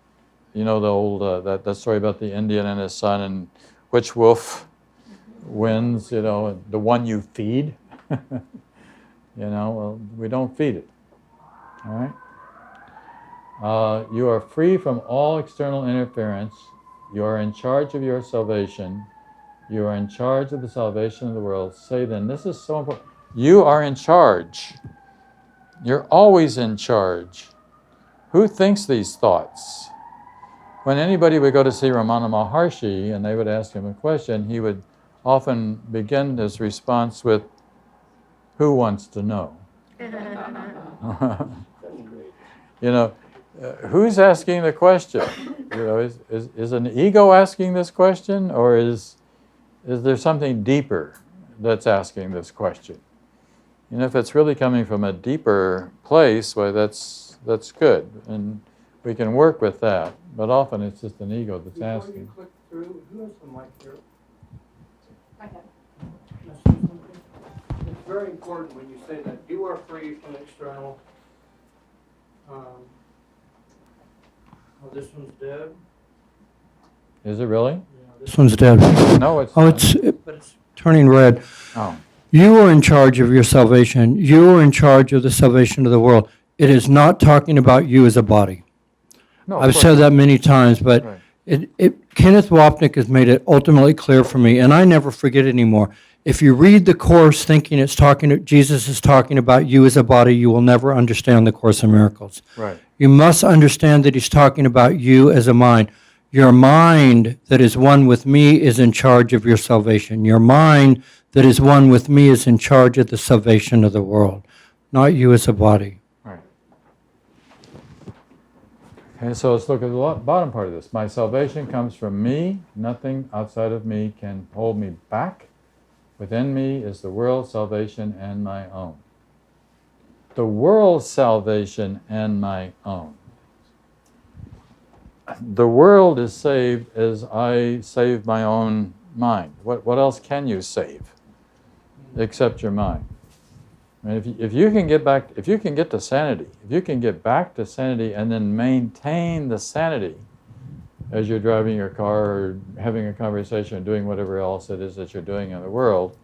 you know the old that story about the Indian and his son, and which wolf wins? The one you feed. Well, we don't feed it. All right. You are free from all external interference. You are in charge of your salvation. You are in charge of the salvation of the world. Say then, this is so important. You are in charge. You're always in charge. Who thinks these thoughts? When anybody would go to see Ramana Maharshi and they would ask him a question, he would often begin his response with, who wants to know? Who's asking the question? Is an ego asking this question, or is there something deeper that's asking this question? If it's really coming from a deeper place, well, that's good, and we can work with that. But often it's just an ego that's asking. Before you click through, who has the mic here? I have. It's very important when you say that you are free from external. This one's dead. Is it really? This one's dead. No, it's Oh, not. but it's turning red. Oh. You are in charge of your salvation. You are in charge of the salvation of the world. It is not talking about you as a body. No, of I've course said not. that many times, but Right. Kenneth Wapnick has made it ultimately clear for me, and I never forget it anymore. If you read the Course thinking Jesus is talking about you as a body, you will never understand the Course in Miracles. Right. You must understand that he's talking about you as a mind. Your mind that is one with me is in charge of your salvation. Your mind that is one with me is in charge of the salvation of the world, not you as a body. Right. Okay, so let's look at the bottom part of this. My salvation comes from me. Nothing outside of me can hold me back. Within me is the world's salvation and my own. The world's salvation and my own. The world is saved as I save my own mind. What else can you save except your mind? I mean, if you can get to sanity, if you can get back to sanity and then maintain the sanity as you're driving your car or having a conversation or doing whatever else it is that you're doing in the world,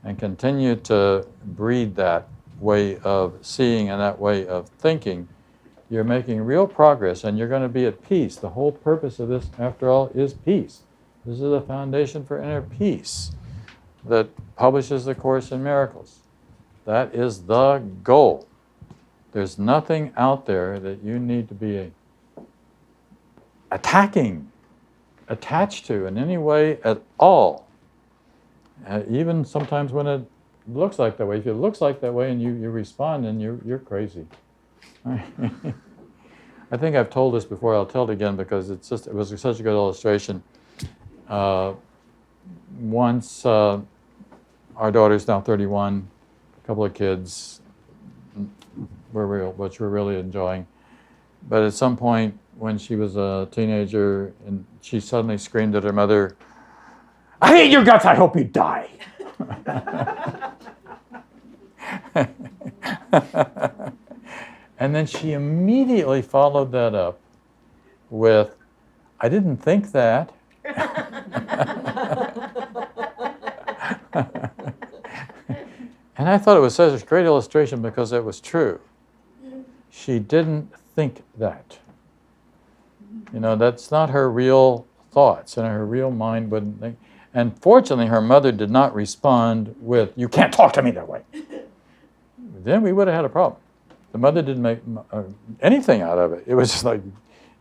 and continue to breed that way of seeing and that way of thinking, you're making real progress and you're going to be at peace. The whole purpose of this, after all, is peace. This is the foundation for inner peace that publishes the Course in Miracles. That is the goal. There's nothing out there that you need to be attached to in any way at all. Even sometimes when it looks like that way. If it looks like that way and you respond, then you're crazy. I think I've told this before. I'll tell it again because it was such a good illustration. Once our daughter's now 31, a couple of kids, which we're really enjoying. But at some point when she was a teenager, and she suddenly screamed at her mother, "I hate your guts, I hope you die." And then she immediately followed that up with, I didn't think that. And I thought it was such a great illustration because it was true. She didn't think that. You know, that's not her real thoughts, and her real mind wouldn't think. And fortunately, her mother did not respond with, "You can't talk to me that way." Then we would have had a problem. The mother didn't make anything out of it. It was just like,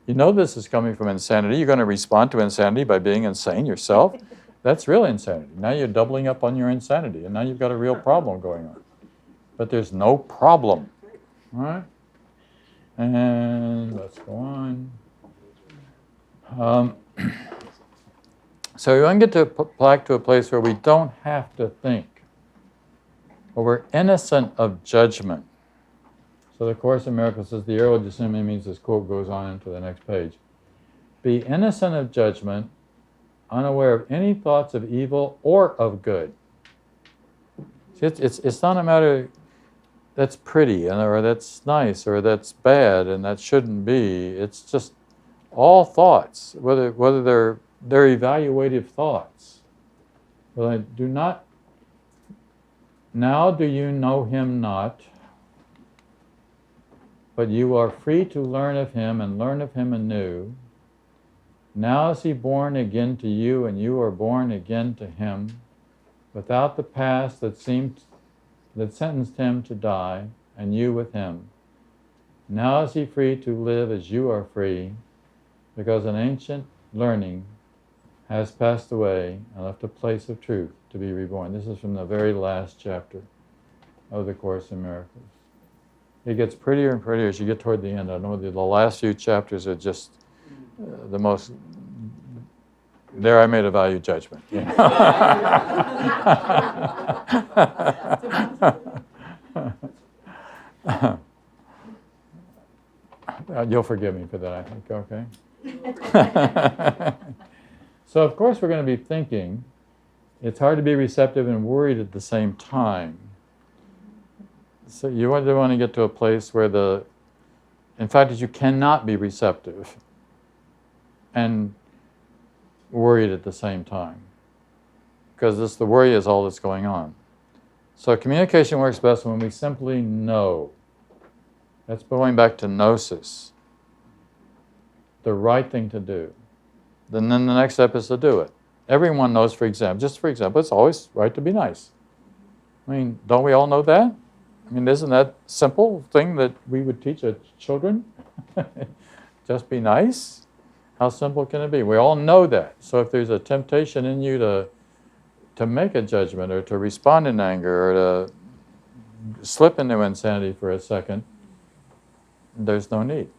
you know, this is coming from insanity. You're going to respond to insanity by being insane yourself. That's real insanity. Now you're doubling up on your insanity, and now you've got a real problem going on. But there's no problem. All right? And let's go on. So we want to get back to a place where we don't have to think, or we're innocent of judgment. So the Course in Miracles says the arrow just simply means this quote goes on into the next page. Be innocent of judgment, unaware of any thoughts of evil or of good. See, it's not a matter that's pretty, or that's nice, or that's bad, and that shouldn't be. It's just all thoughts, whether they're evaluative thoughts. Well, I do not. Now do you know him not, but you are free to learn of him and learn of him anew. Now is he born again to you, and you are born again to him, without the past that sentenced him to die, and you with him. Now is he free to live as you are free, because an ancient learning has passed away and left a place of truth to be reborn. This is from the very last chapter of the Course in Miracles. It gets prettier and prettier as you get toward the end. I know the last few chapters are just the most. There I made a value judgment. You know? You'll forgive me for that, I think, okay? So, of course, we're going to be thinking. It's hard to be receptive and worried at the same time. So you want to get to a place where in fact, you cannot be receptive and worried at the same time, because the worry is all that's going on. So communication works best when we simply know. That's going back to gnosis. The right thing to do. Then the next step is to do it. Everyone knows, for example, it's always right to be nice. I mean, don't we all know that? I mean, isn't that simple thing that we would teach our children? Just be nice? How simple can it be? We all know that. So if there's a temptation in you to make a judgment, or to respond in anger, or to slip into insanity for a second, there's no need.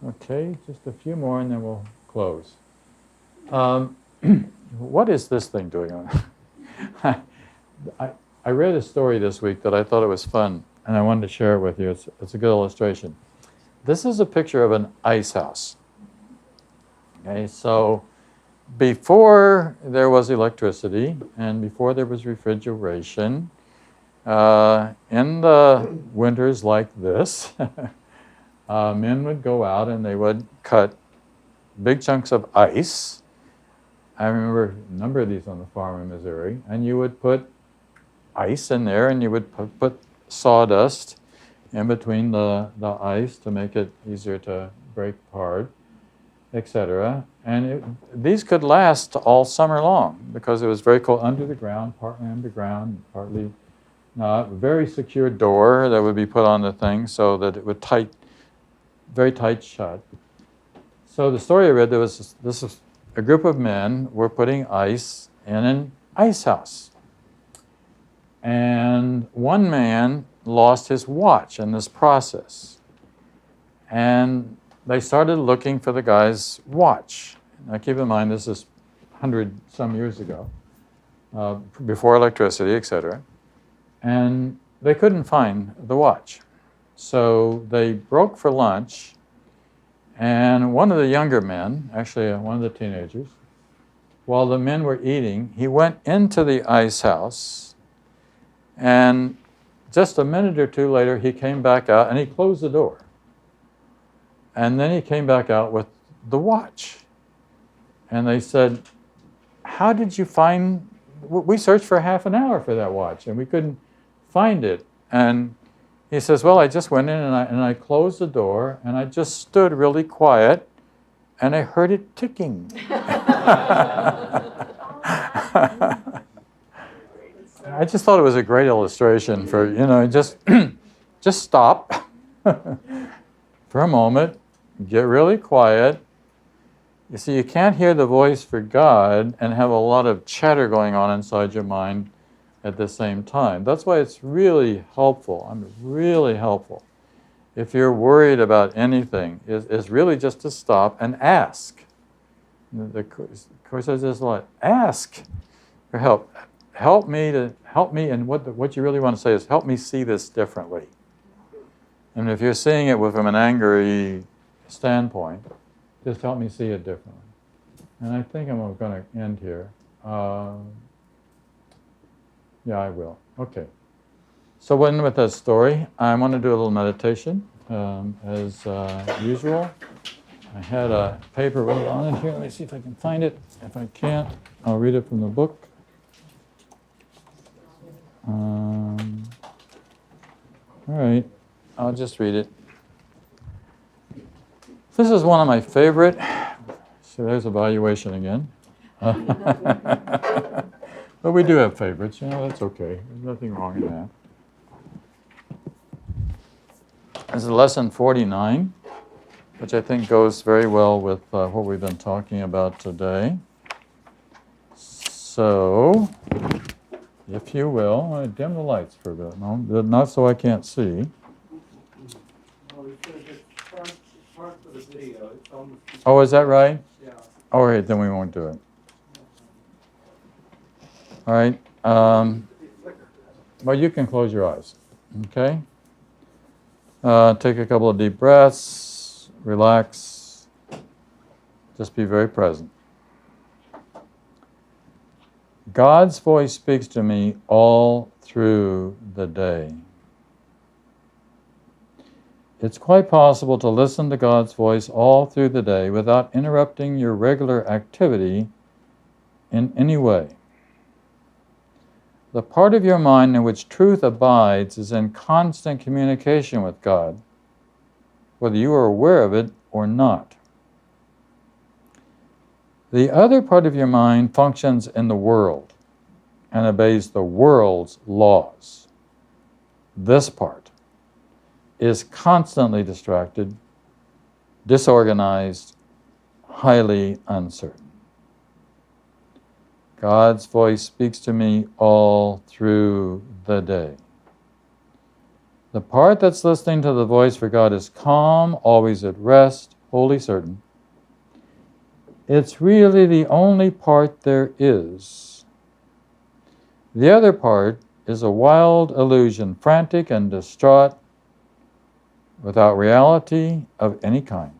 Okay, just a few more and then we'll close. What is this thing doing on? I read a story this week that I thought it was fun, and I wanted to share it with you. It's a good illustration. This is a picture of an ice house. Okay, so before there was electricity and before there was refrigeration, in the winters like this, men would go out and they would cut big chunks of ice. I remember a number of these on the farm in Missouri, and you would put ice in there, and you would put sawdust in between the ice to make it easier to break apart, etc. And these could last all summer long because it was very cold under the ground, partly underground, partly not. Very secure door that would be put on the thing so that it would very tight shut. So the story I read, this is a group of men were putting ice in an ice house. And one man lost his watch in this process. And they started looking for the guy's watch. Now keep in mind, this is 100-some years ago, before electricity, etc. And they couldn't find the watch. So they broke for lunch, and one of the younger men, actually one of the teenagers, while the men were eating, he went into the ice house and just a minute or two later, he came back out and he closed the door. And then he came back out with the watch. And they said, how did you find, we searched for half an hour for that watch and we couldn't find it. And he says, well, I just went in and I closed the door and I just stood really quiet and I heard it ticking. I just thought it was a great illustration for, just stop for a moment, get really quiet. You see, you can't hear the voice for God and have a lot of chatter going on inside your mind at the same time. That's why it's really helpful. Really helpful. If you're worried about anything, is really just to stop and ask. The Course says this a lot. Ask for help. Help me, and what you really want to say is, help me see this differently. And if you're seeing it from an angry standpoint, just help me see it differently. And I think I'm going to end here. Yeah, I will. Okay. So we'll end with that story. I want to do a little meditation, as usual. I had a paper written on it here. Let me see if I can find it. If I can't, I'll read it from the book. All right, I'll just read it. This is one of my favorite. So there's evaluation again. But we do have favorites, that's okay. There's nothing wrong in that. This is lesson 49, which I think goes very well with what we've been talking about today. So, if you will, I dim the lights for a bit. No, not so I can't see. Well, it says it's part of the video. It's almost. Oh, is that right? Yeah. All right, then we won't do it. All right. Well, you can close your eyes. Okay? Take a couple of deep breaths. Relax. Just be very present. God's voice speaks to me all through the day. It's quite possible to listen to God's voice all through the day without interrupting your regular activity in any way. The part of your mind in which truth abides is in constant communication with God, whether you are aware of it or not. The other part of your mind functions in the world and obeys the world's laws. This part is constantly distracted, disorganized, highly uncertain. God's voice speaks to me all through the day. The part that's listening to the voice for God is calm, always at rest, wholly certain. It's really the only part there is. The other part is a wild illusion, frantic and distraught, without reality of any kind.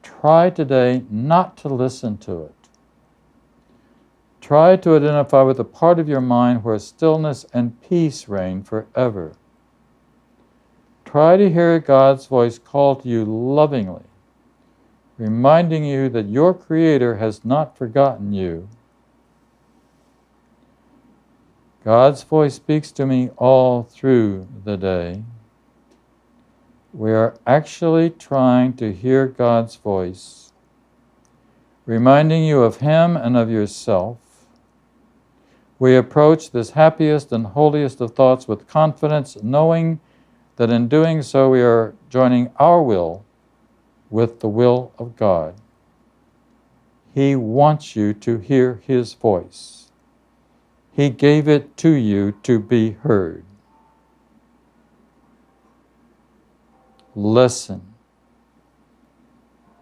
Try today not to listen to it. Try to identify with the part of your mind where stillness and peace reign forever. Try to hear God's voice call to you lovingly, reminding you that your Creator has not forgotten you. God's voice speaks to me all through the day. We are actually trying to hear God's voice, reminding you of Him and of yourself. We approach this happiest and holiest of thoughts with confidence, knowing that in doing so we are joining our will with the will of God. He wants you to hear His voice. He gave it to you to be heard. Listen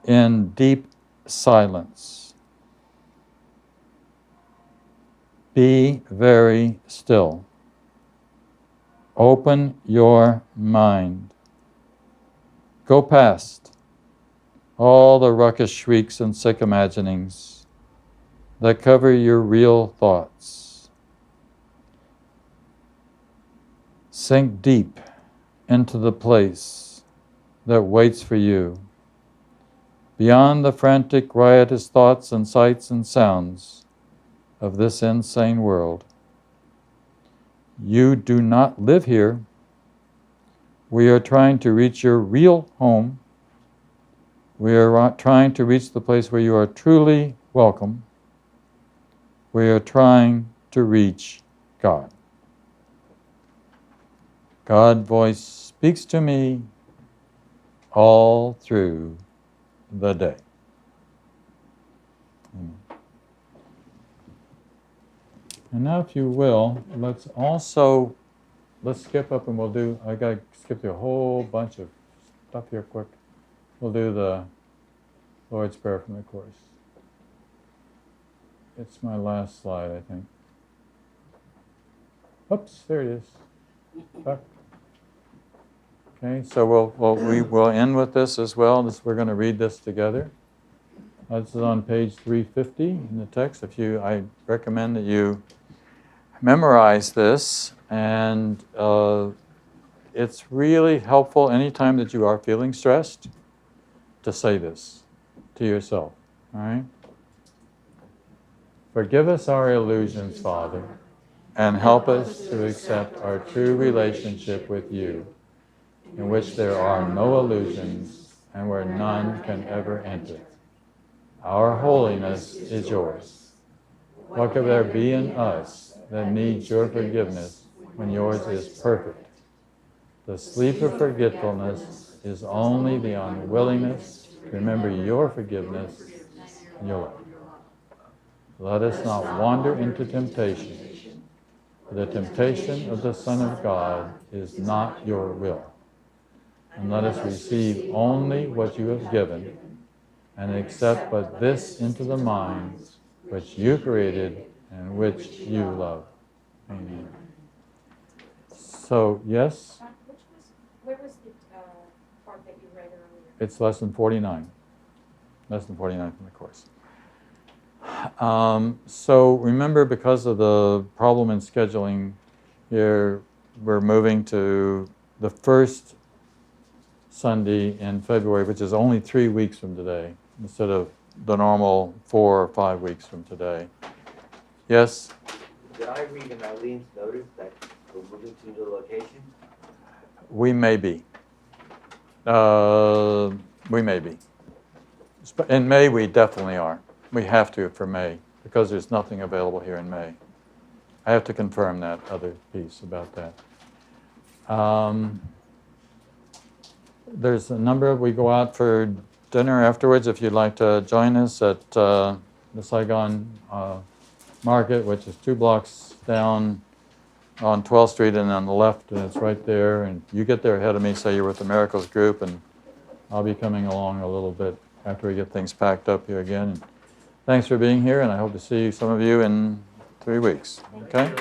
in deep silence. Be very still. Open your mind. Go past all the ruckus shrieks and sick imaginings that cover your real thoughts. Sink deep into the place that waits for you, beyond the frantic, riotous thoughts and sights and sounds of this insane world. You do not live here. We are trying to reach your real home. We are trying to reach the place where you are truly welcome. We are trying to reach God. God's voice speaks to me all through the day. And now, if you will, let's skip up and I got to skip through a whole bunch of stuff here quick. We'll do the Lord's Prayer from the Course. It's my last slide, I think. Oops, there it is. Back. Okay, so we will end with this as well. We're going to read this together. This is on page 350 in the text. I recommend that you memorize this, and it's really helpful anytime that you are feeling stressed to say this to yourself. All right? Forgive us our illusions, Father, and help us to accept our true relationship with you, in which there are no illusions and where none can ever enter. Our holiness is yours. What could there be in us that needs your forgiveness when yours is perfect? The sleep of forgetfulness is only the unwillingness to remember your forgiveness and your love. Let us not wander into temptation. For the temptation of the Son of God is not your will. And let us receive only what you have given, and accept but this into the mind which you created and which you love. Amen. So, yes? Where was the part that you read earlier? It's lesson 49. Lesson 49 from the Course. So remember, because of the problem in scheduling here, we're moving to the first Sunday in February, which is only 3 weeks from today, instead of the normal 4 or 5 weeks from today. Yes? Did I read in Eileen's notice that we're moving to the location? We may be. We may be. In May, we definitely are. We have to for May, because there's nothing available here in May. I have to confirm that other piece about that. There's a number. We go out for dinner afterwards if you'd like to join us at the Saigon Market, which is 2 blocks down on 12th Street and on the left, and it's right there. And you get there ahead of me, say you're with the Miracles group, and I'll be coming along a little bit after we get things packed up here again. And thanks for being here, and I hope to see some of you in 3 weeks. Okay?